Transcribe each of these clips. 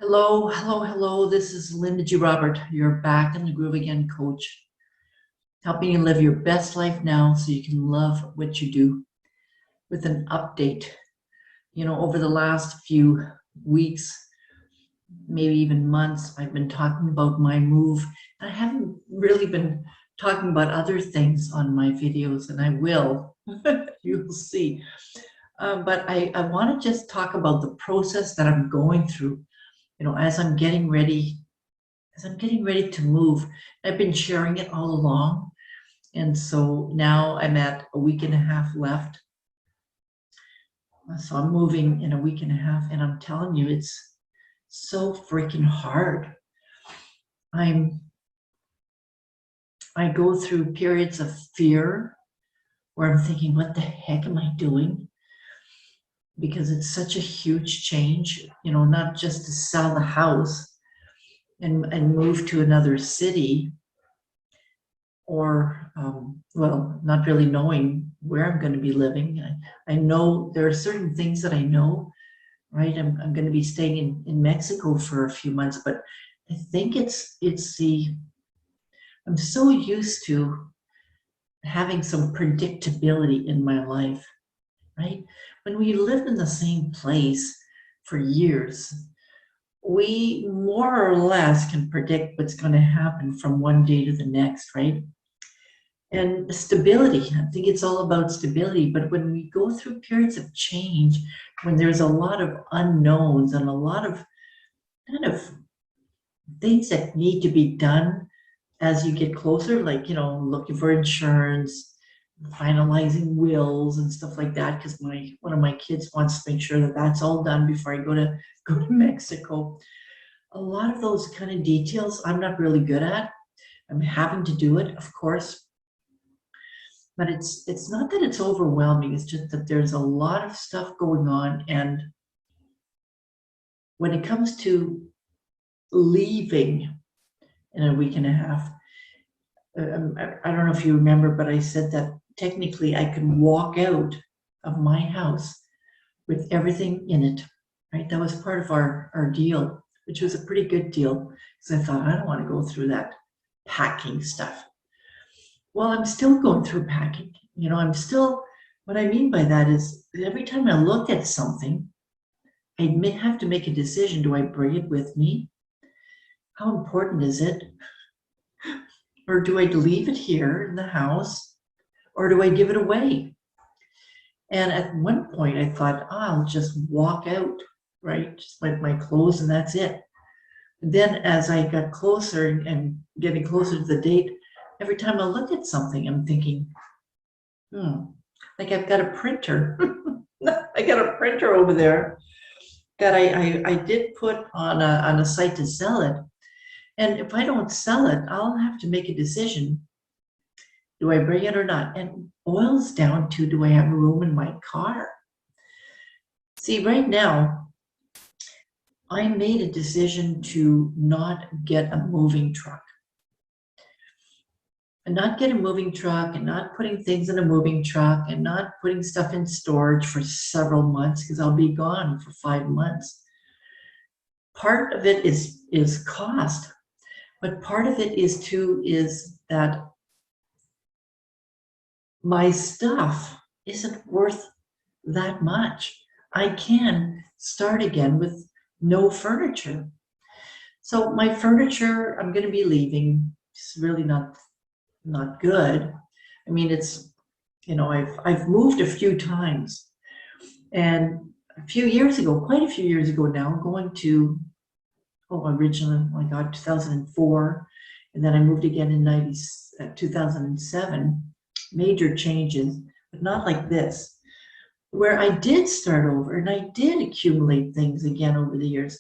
Hello, hello, hello. This is Linda G. Robert, your Back in the Groove Again coach, helping you live your best life now so you can love what you do. With an update, over the last few weeks, maybe even months, I've been talking about my move. I haven't really been talking about other things on my videos, and I will. You'll see. But I want to just talk about the process that I'm going through. As I'm getting ready to move. I've been sharing it all along. And so now I'm at a week and a half left. So I'm moving in a week and a half, and I'm telling you, it's so freaking hard. I go through periods of fear where I'm thinking, what the heck am I doing? Because it's such a huge change, not just to sell the house and move to another city, or not really knowing where I'm going to be living. I know there are certain things that I know, right? I'm going to be staying in Mexico for a few months, but I think I'm so used to having some predictability in my life, right? When we lived in the same place for years, we more or less can predict what's going to happen from one day to the next, right? And stability, I think it's all about stability. But when we go through periods of change, when there's a lot of unknowns and a lot of kind of things that need to be done as you get closer, like, looking for insurance, finalizing wills and stuff like that, because one of my kids wants to make sure that that's all done before I go to Mexico. A lot of those kind of details I'm not really good at. I'm having to do it, of course. But it's not that it's overwhelming, it's just that there's a lot of stuff going on. And when it comes to leaving in a week and a half, I don't know if you remember, but I said that technically I can walk out of my house with everything in it, right? That was part of our deal, which was a pretty good deal, because I thought, I don't want to go through that packing stuff. Well, I'm still going through packing. What I mean by that is every time I look at something, I may have to make a decision. Do I bring it with me? How important is it? Or do I leave it here in the house? Or do I give it away? And at one point I thought, I'll just walk out, right? Just my clothes, and that's it. Then as I got closer and getting closer to the date, every time I look at something, I'm thinking, like I've got a printer. I got a printer over there that I did put on a site to sell it. And if I don't sell it, I'll have to make a decision. Do I bring it or not? And it boils down to, do I have room in my car? See, right now, I made a decision to not get a moving truck. And not get a moving truck, and not putting things in a moving truck, and not putting stuff in storage for several months, because I'll be gone for 5 months. Part of it is cost, but part of it is that my stuff isn't worth that much. I can start again with no furniture. So my furniture, I'm going to be leaving. It's really not good. I mean, it's, I've moved a few times, and a few years ago, quite a few years ago now, going to, originally, oh my God, 2004, and then I moved again in 2007, major changes, but not like this, where I did start over and I did accumulate things again over the years.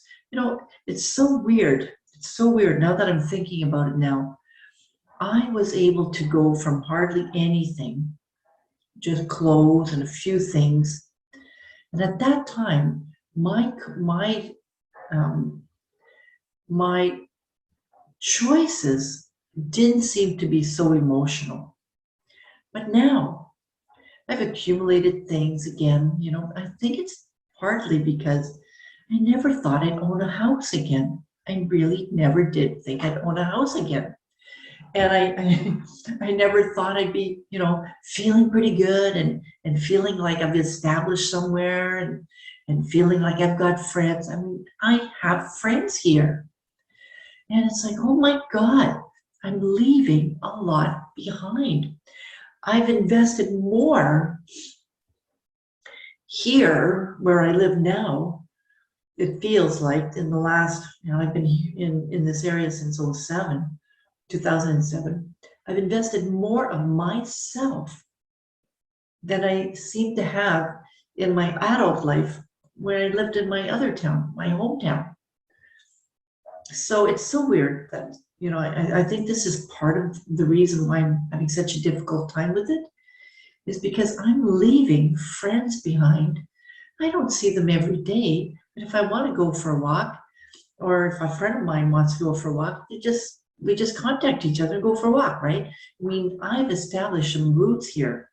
It's so weird. It's so weird now that I'm thinking about it now. I was able to go from hardly anything, just clothes and a few things. And at that time, my choices didn't seem to be so emotional. But now I've accumulated things again. I think it's partly because I never thought I'd own a house again. I really never did think I'd own a house again. And I never thought I'd be, feeling pretty good and feeling like I've established somewhere and feeling like I've got friends. I mean, I have friends here. And it's like, oh my God, I'm leaving a lot behind. I've invested more here where I live now. It feels like in the last, I've been in this area since 2007. I've invested more of myself than I seem to have in my adult life where I lived in my other town, my hometown. So it's so weird that, I think this is part of the reason why I'm having such a difficult time with it, is because I'm leaving friends behind. I don't see them every day, but if I want to go for a walk, or if a friend of mine wants to go for a walk, we just contact each other and go for a walk, right? I mean, I've established some roots here